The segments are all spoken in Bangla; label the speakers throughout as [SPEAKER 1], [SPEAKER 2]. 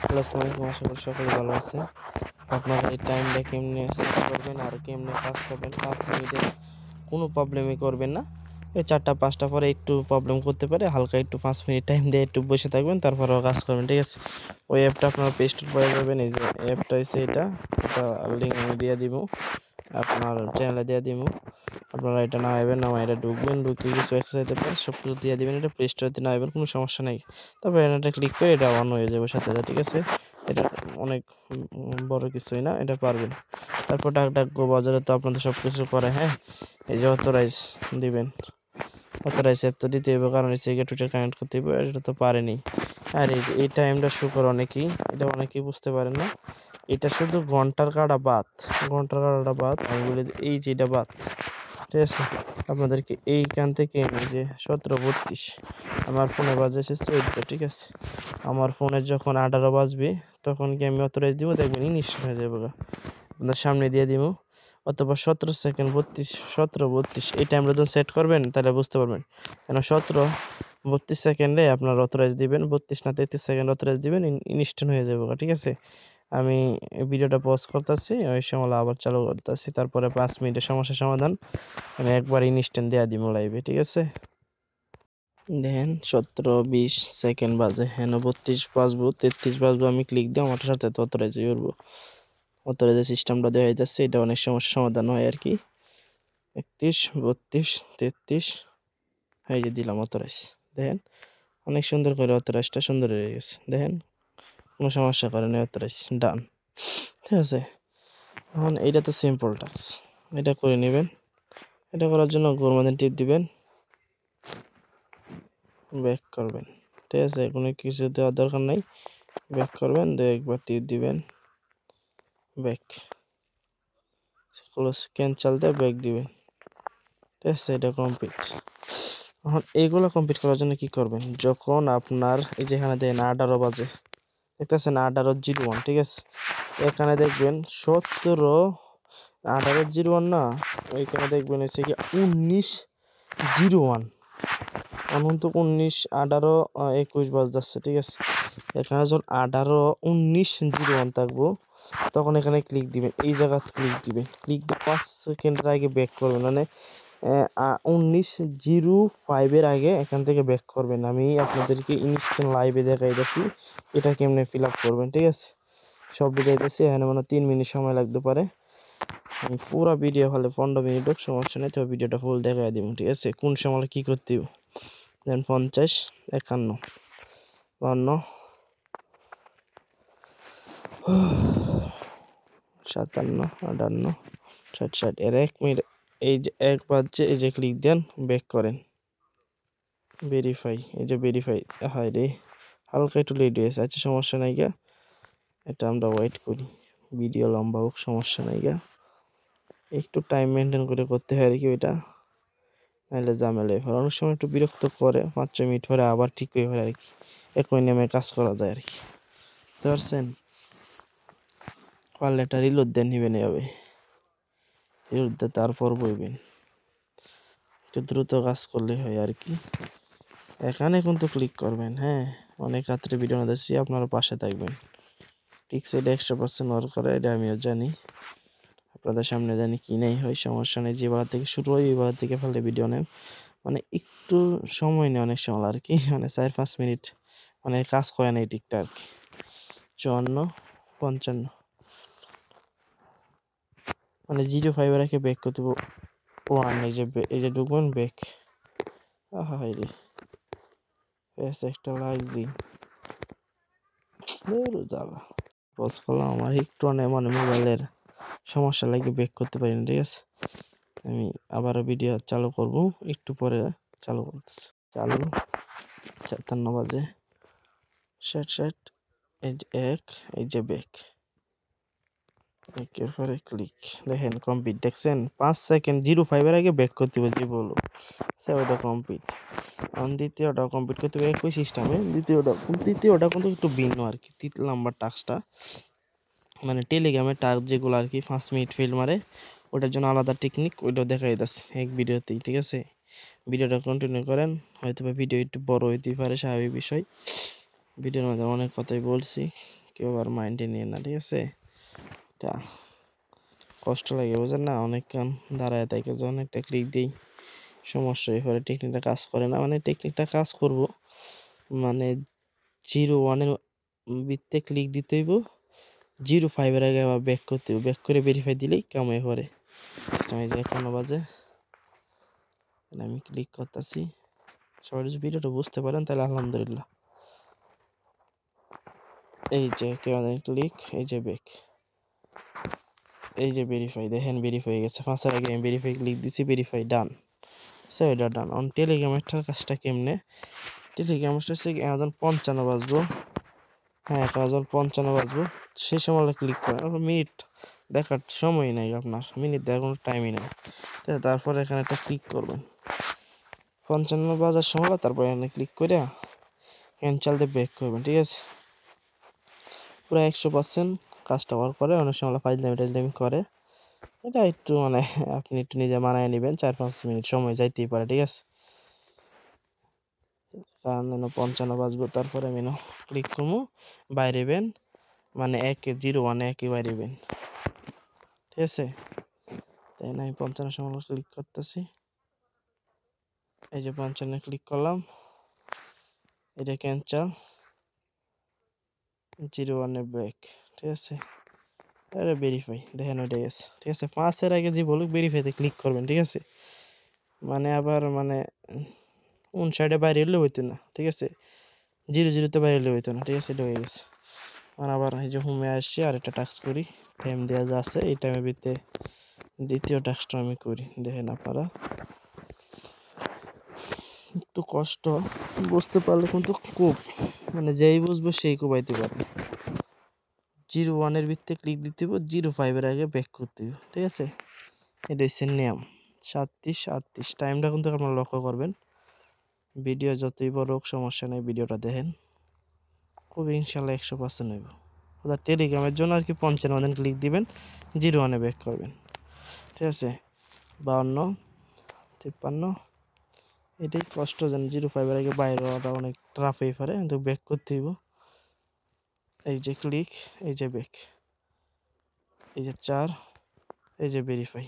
[SPEAKER 1] হ্যালো, আসসালামু আলাইকুম। আশা করি সকলে ভালো আছেন। আপনারা এই টাইমটা কেমনে সেট করবেন আর কেমনে কাজ করবেন, 5 মিনিটে কোনো প্রবলেমই করবেন না। এই 4টা 5টা পরে একটু প্রবলেম করতে পারে, হালকা একটু 5 মিনিট টাইম দিয়ে একটু বসে থাকবেন, তারপরেও কাজ করবেন, ঠিক আছে? ওই অ্যাপটা আপনারা প্লে স্টোর করে যাবেন। এই যে অ্যাপটা হচ্ছে এটা লিঙ্ক আমি দিয়ে দিব, আপনার চ্যানেলে দিয়ে দিব। আপনারা এটা নামাবেন, নামায় এটা ঢুকবেন, ঢুকে কিছু এক্সারসাইজ দেবেন, সব কিছু দিয়ে দিবেন। এটা প্লে স্টোরেতে নামাবেন, কোনো সমস্যা নেই। তারপর এটা ক্লিক করে এটা অন হয়ে যাবে সাথে সাথে, ঠিক আছে? এটা অনেক বড় কিছুই না, এটা পারবেন। তারপর ডাক গো বাজারে তো আপনাদের সব কিছু করে, হ্যাঁ? এই যে অথরাইজ দিবেন, অথরাইজ অ্যাপ তো দিতে হবে, কারণ টুইটার কানেক্ট করতে হবে, এটা তো পারেনি। আর এই টাইমটা শো করে অনেকেই, এটা অনেকেই বুঝতে পারেন না। এটা শুধু ঘন্টার কাটা বাদ, ঘন্টার কাটাটা বাদ, আমি বলি এই যে এটা বাদ, ঠিক আছে? আপনাদেরকে এইখান থেকে আমি যে 17:32 আমার ফোনে বাজেছে 14, ঠিক আছে? আমার ফোনে যখন 18 বাজবে তখন কি আমি অথরাইজ দিব, দেখবেন ইনস্টল হয়ে যাবে আপনার সামনে দিয়ে দিব। অথবা 17 সেকেন্ড 32 17:32 এই টাইমটা যখন সেট করবেন তাহলে বুঝতে পারবেন, কেন 17:32 সেকেন্ডে আপনার অথরাইজ দিবেন, 32 না 33 সেকেন্ড অথরাইজ দিবেন, ইনস্ট্যান্ট হয়ে যাবে, ঠিক আছে? আমি ভিডিওটা পজ করতেছি, ওই সময় আবার চালু করতেছি, তারপরে 5 মিনিটের সমস্যার সমাধান আমি একবার ইনস্ট্যান্ট দিয়ে দিব লাইভে, ঠিক আছে? দেখেন 17-20 সেকেন্ড বাজে, হ্যাঁ 32 বাজবো 33 বাজবো, আমি ক্লিক দিয়ে আমার সাথে অথরাইজ করবো। অথরাইজ সিস্টেমটা দেওয়া যাচ্ছে, এটা অনেক সমস্যার সমাধান হয় আর কি। 31 32 33, এই যে দিলাম অথরাইজ। দেখেন অনেক সুন্দর করে অথরাইজটা সুন্দর হয়ে গেছে, দেখেন কোনো সমস্যা করে না, অথরাইজ ডান, ঠিক আছে? এখন এইটা তো সিম্পল টাস্ক, এটা করে নেবেন। এটা করার জন্য গোলমাদের টিপ দিবেন, ব্যাক করবেন, ঠিক আছে? কোনো কিছু দেওয়ার দরকার নাই, ব্যাক করবেন, একবার টিপ দিবেন, ব্যাক, ক্লোজ ক্যান্সেল দিয়ে ব্যাক দিবেন, ঠিক আছে? এটা কমপ্লিট। এখন এইগুলো কমপ্লিট করার জন্য কি করবেন, যখন আপনার এই যেখানে দেখেন 18 বাজে, দেখতেছেন 18:01, ঠিক আছে? এখানে দেখবেন 18:01 না, ওইখানে দেখবেন হচ্ছে কি 19:01, অনন্ত 19 18 21 বাজতেছে, ঠিক আছে? এখানে যখন 18:19:01 থাকবো তখন এখানে ক্লিক দিবেন, এই জায়গা ক্লিক দিবেন, ক্লিক দিয়ে 5 সেকেন্ডের আগে ব্যাক করবেন, মানে 19:05 আগে এখান থেকে ব্যাক করবেন। আমি আপনাদেরকে ইনস্ট্যান্ট লাইভে দেখাইতেছি এটা কেমনে ফিল আপ করবেন, ঠিক আছে? সব দেখাইতেছি, এখানে মানে 3 মিনিট সময় লাগতে পারে। আমি পুরো ভিডিও হলে 15 মিনিট হোক সমস্যা নেই, তো ভিডিওটা ফুল দেখাই দিব, ঠিক আছে? কোন সময় কি করতে হবে। দেন 50 51 52 57 58 60 এর 1 মিনিট, এই যে 1 বাজছে, এই যে ক্লিক দেন, ব্যাক করেন, ভেরিফাই, এই যে ভেরিফাই, হায় রে হালকা একটু লেট হয়েছে, আচ্ছা সমস্যা নাই গা, এটা আমরা ওয়েট করি, ভিডিও লম্বা হোক সমস্যা নাই গা, একটু টাইম মেনটেন করে করতে হয় আর কি ওইটা, নাহলে ঝামেলা হয়, অনেক সময় একটু বিরক্ত করে, 5 মিনিট পরে আবার ঠিক হয়ে হয় আর কি, একই নেমে কাজ করা যায় আর কি, বুঝতে পারছেন? পারলে এটা রিলোড দেন, নিবেন এভাবে রিলোড দিয়ে তারপর বইবেন, একটু দ্রুত কাজ করলে হয় আর কি। এখানে কিন্তু ক্লিক করবেন, হ্যাঁ? অনেক রাত্রে ভিডিও না দিচ্ছি, আপনারা পাশে থাকবেন, ঠিক সেটা 100% ওয়ার্ক করে, এটা আমিও জানি, আপনাদের সামনে জানি কি নেই হয়, সমস্যা নেই, যে বেলা থেকে শুরু হয় ওই বেলা থেকে ফেলে ভিডিও নেন, মানে একটু সময় নেই অনেক সময় আর কি, মানে 4-5 মিনিট, মানে কাজ করে না এই টিকটা আর কি। 54 55, মানে 05 রেখে ব্যাক করতে 1, এই যে ঢুকবেন ব্যাক, হাই রে বেশ একটা লাগছি, জ্বালা পজ করলাম, আমার একটু মানে মোবাইলের সমস্যা লাগে ব্যাক করতে পারি না, ঠিক আছে? আমি আবারও ভিডিও চালু করব, একটু পরে চালু করতেছি, চালু 57 বাজে 60, এই যে 1, এই যে ব্যাক, একের পরে ক্লিক, দেখেন কমপ্লিট, দেখছেন 5 সেকেন্ড 05 এর আগে ব্যাক করতে হবে, যে বলো সে ওটা কমপ্লিট। এখন দ্বিতীয়টা কমপ্লিট করতে হবে একই সিস্টেমে, দ্বিতীয়টা কিন্তু একটু ভিন্ন আর কি, 3 নাম্বার টাস্কটা, মানে টেলিগ্রামের টাস্ক যেগুলো আর কি 5 মিনিট ফেল মারে, ওটার জন্য আলাদা টেকনিক, ওইটাও দেখাই যাচ্ছে এক ভিডিওতেই, ঠিক আছে? ভিডিওটা কন্টিনিউ করেন, হয়তো বা ভিডিও একটু বড় হইতেই পারে, স্বাভাবিক বিষয়, ভিডিওর মধ্যে অনেক কথাই বলছি, কেউ আর মাইন্ডে নিয়ে না, ঠিক আছে? এটা কষ্ট লাগে, বুঝেন না? অনেকক্ষণ দাঁড়ায় তাই যখন একটা ক্লিক দিই সমস্যা হয়ে পরে, টেকনিকটা কাজ করে না। মানে টেকনিকটা কাজ করব, মানে 0-1-এর বৃত্তে ক্লিক দিতে হইব, 0-5-এর আগে আবার ব্যাক করতে হইব, ব্যাক করে ভেরিফাই দিলেই কাম হয়ে পড়ে। আমি যে এখনো বাজে, আমি ক্লিক করতেছি। সবাই যদি ভিডিওটা বুঝতে পারেন তাহলে আলহামদুলিল্লাহ। এই যে ক্লিক, এই যে ব্যাক, এই যে ভেরিফাই, দেখেন ভেরিফাই হয়ে গেছে। 5-এর আগে আমি ভেরিফাই ক্লিক দিচ্ছি, ভেরিফাই ডান। সো এটা ডান। অন টেলিগ্রামেরটার কাজটা কেমনে? টেলিগ্রামটা হচ্ছে এখন 55 বাজবো, হ্যাঁ এখন 55 বাজবো, সেই সময় ক্লিক করেন। মিনিট দেখার সময় নাই আপনার, মিনিট দেখার কোনো টাইমই নেই। তারপরে এখানে একটা ক্লিক করবেন 55 বাজার সময়, তারপরে এখানে ক্লিক করে ক্যান্সেল দিয়ে ব্যাক করবেন, ঠিক আছে? পুরো 100% কাজটা ওয়ার্ক করে। অনেক সময় ফাইজলামি করে, এটা একটু মানে আপনি একটু নিজে মানায় নেবেন। 4-5 মিনিট সময় যাইতেই পারে, ঠিক আছে? কারণ 55 বাজবো, তারপরে আমি ক্লিক করবো, বাইরেবেন, মানে 0-1 একই বাইরেবেন, ঠিক আছে? তাই না, আমি 55 সময় ক্লিক করতেছি। এই যে 55 ক্লিক করলাম, এটা ক্যান্সেল, 0-1-এ ব্যাক, ঠিক আছে? আরে ভেরিফাই, দেখেন ওইটাই আছে, ঠিক আছে? 5-এর আগে যে বলুক ভেরিফাইতে ক্লিক করবেন, ঠিক আছে? মানে আবার মানে কোন সাইডে বাইরে হলে হইতো না, ঠিক আছে? 0-0-তে বাইরে হলে হইতো না, ঠিক আছে? এটা হয়ে গেছে। আর আবার এই যে হোমে আসছি, আর একটা টাস্ক করি, টাইম দেওয়া যা আছে এই টাইমের ভিতরে দ্বিতীয় টাস্কটা আমি করি। দেখেন আপনারা একটু কষ্ট বুঝতে পারলে কিন্তু খুব, মানে যেই বুঝবো সেই কোবাইতে পারবে। 0-1-এর ভিত্তিতে ক্লিক দিতে হইব, 0-5-এর আগে ব্যাক করতে হইব, ঠিক আছে? এটা হচ্ছে নিয়ম। 37-38 টাইমটা কিন্তু আপনারা লক্ষ্য করবেন। ভিডিও যতই বড় হোক সমস্যা নেই, ভিডিওটা দেখেন, খুব ইনশাল্লাহ 100% হইব। অর্থাৎ টেলিগ্রামের জন্য আর কি 55 ক্লিক দিবেন, 0-1-এ ব্যাক করবেন, ঠিক আছে? 52-53 এটাই কষ্ট, যেন 0-5-এর আগে বাইরে হওয়াটা অনেক টাফ হয়ে পারে, কিন্তু ব্যাক করতে হইব। এই যে ক্লিক, এই যে ব্যাক, এই যে 4, এই যে ভেরিফাই।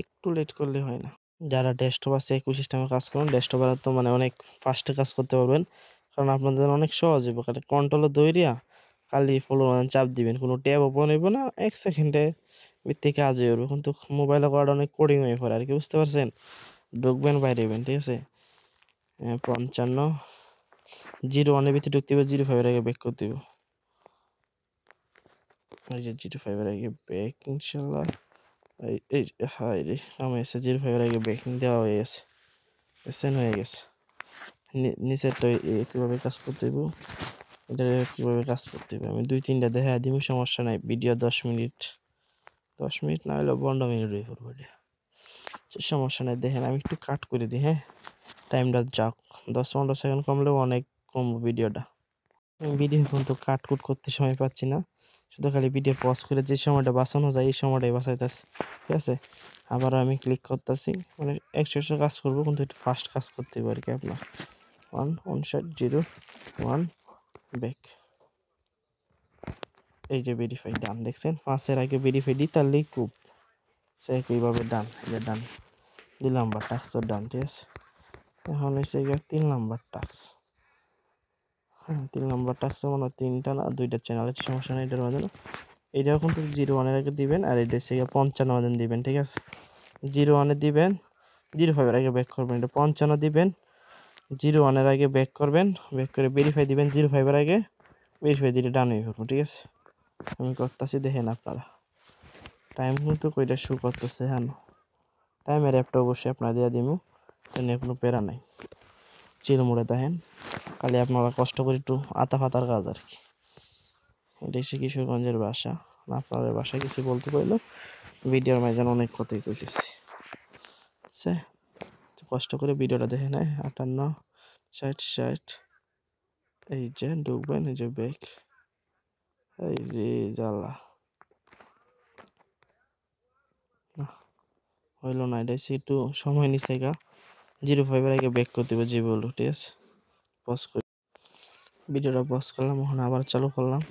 [SPEAKER 1] একটু লেট করলে হয় না। যারা ডেস্কটপ আছে ইকোসিস্টেমে কাজ করেন, ডেস্কটপে তো মানে অনেক ফাস্টে কাজ করতে পারবেন, কারণ আপনাদের অনেক সহজ হইব। খালি কন্ট্রোলে দইরিয়া খালি ফলো চাপ দিবেন, কোনো ট্যাব ওপেন হইব না, 1 সেকেন্ডে ভিত্তি কাজ হয়ে যাবে। কিন্তু মোবাইলে করাটা অনেক কোডিং হয়ে পড়ে আর কি, বুঝতে পারছেন? ঢুকবেন বাইরেবেন, ঠিক আছে? 55 0-1-এর ভিতরে ঢুকতে হবে, 0-5-এর আগে ব্যাক করতে হবে। এই যে 0-5-এর আগে ব্যাক ইনশাল্লাহ। এই হাই রে, আমি এসে 0-5-এর আগে ব্যাকিং দেওয়া হয়ে গেছে, সেন হয়ে গেছে। নিচেরটা কীভাবে কাজ করতে হইব, এটা কীভাবে কাজ করতে হবে আমি 2-3টা দেখা দিব, সমস্যা নাই। ভিডিও 10 মিনিট না হলেও 15 মিনিট হয়ে পড়বো, এটা সমস্যা নাই। দেখেন আমি একটু কাট করে দিই, হ্যাঁ? টাইমটা যাক, 10-15 সেকেন্ড কমলেও অনেক কমবো ভিডিওটা। আমি ভিডিও কিন্তু কাটকুট করতে সময় পাচ্ছি না, শুধু খালি ভিডিও পজ করে যে সময়টা বাঁচানো যায় এই সময়টাই বাঁচাইতেছি, ঠিক আছে? আবার আমি ক্লিক করতেছি, মানে 100 কাজ করবো, কিন্তু একটু ফাস্ট কাজ করতে হবে আর কি আপনার। 1-1-0-1 ব্যাক, এই যে ভেরিফাই ডান, দেখছেন? 5-এর আগে ভেরিফাই দিই, তাহলে খুব সে একইভাবে ডান, এই যে ডান, 2 নাম্বার টাস্ক তো ডান, ঠিক আছে? এখন হচ্ছে 3 নাম্বার টাস্ক। হ্যাঁ, 3 নাম্বার টাস্ক মানে 3টা না 2টা চ্যানেলের সমস্যা নেই এটার মধ্যে। এটাও কিন্তু 0-1-এর আগে দিবেন, আর এটা হচ্ছে 55 দিবেন, ঠিক আছে? 0-1-এ দিবেন, 0-5-এর আগে ব্যাক করবেন। এটা 55 দিবেন, 0-1-এর আগে ব্যাক করবেন, ব্যাক করে ভেরিফাই দিবেন, 0-5-এর আগে ভেরিফাই দিলে ডান হয়ে করবো, ঠিক আছে? আমি করতেছি, দেখেন আপনারা টাইম কিন্তু কইটা শু করতেছে। হ্যাঁ, টাইমের অ্যাপটা অবশ্যই আপনারা দিয়ে দিব, নিয়ে কোনো প্যারা নাই। চিরমুড়ে দেখেন, খালি আপনারা কষ্ট করে একটু আতা ফাতার কাজ আর কি। এটা হচ্ছে কিশোরগঞ্জের ভাষা, আপনাদের বাসায় কিছু বলতে পারলো, ভিডিওর মাঝখানে অনেক কথাই কইতেছি, আচ্ছা? কষ্ট করে ভিডিওটা দেখে নেয়। 58-60 এই যে ঢুকবেন, এই যে ব্যাক, এই রে জ্বালা না হইল না, এটা একটু সময় নিচ্ছে গা। 0-5-এর আগে ব্যাক করতে হবে যে বললো, ঠিক আছে? পজ করে ভিডিওটা পজ করলাম, এখন আবার চালু করলাম।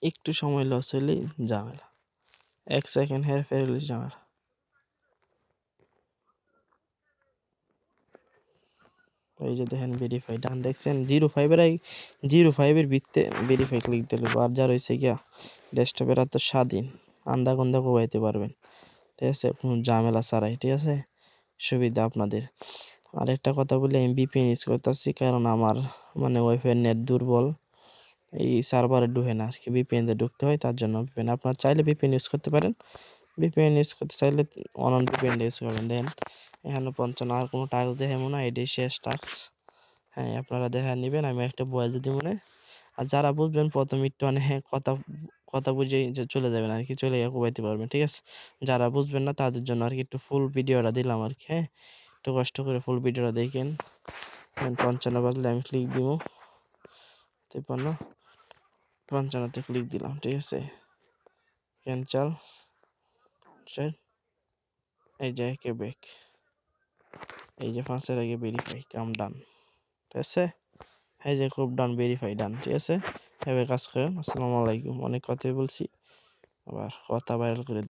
[SPEAKER 1] একটু সময় লস হইলেই ঝামেলা, 1 সেকেন্ড হেরফের হইলেই ঝামেলা। এই যে দেখেন ভেরিফাই ডান দেখছেন, 05 এর ভিত্তে ভেরিফাই ক্লিক দিলে আর যা রয়েছে গিয়া ডেস্কটপের এত স্বাধীন আন্দা গন্ধা কোবাইতে পারবেন, ঠিক আছে, কোনো ঝামেলা ছাড়াই, ঠিক আছে, সুবিধা আপনাদের। আর একটা কথা বলি, আমি VPN ইউজ করতেছি কারণ আমার মানে ওয়াইফাই নেট দুর্বল, এই সার্ভারে ঢুকে না আর কি, VPN দিয়ে ঢুকতে হয়, তার জন্য VPN। আপনারা চাইলে VPN ইউজ করতে পারেন, VPN ইউজ করতে চাইলে অনলাইন VPN ইউজ করবেন। দেন এখানে 55 আর কোনো টাস্ক দেখাবো না, এটাই শেষ টাস্ক। হ্যাঁ, আপনারা দেখা নেবেন, আমি একটা ভয়েস দিব না। আর যারা বুঝবেন প্রথমে একটু মানে কথা কথা বুঝেই যে চলে যাবেন আর কি, চলে গিয়ে কোবাইতে পারবেন, ঠিক আছে। যারা বুঝবেন না তাদের জন্য আর কি একটু ফুল ভিডিওটা দিলাম আর কি। হ্যাঁ, একটু কষ্ট করে ফুল ভিডিওটা দেখেন। 55 বাজলে আমি ক্লিক দিব, 53 55তে ক্লিক দিলাম, ঠিক আছে, ক্যান্সেল, এই যে একে ব্যাক, এই যে 5-এর আগে ভেরিফাই কাম ডান, ঠিক আছে, এই যে খুব ডান, ভেরিফাই ডান, ঠিক আছে। এভাবে কাজ করেন। আসসালামু আলাইকুম, অনেক কথাই বলছি, আবার কথা ভাইরাল করে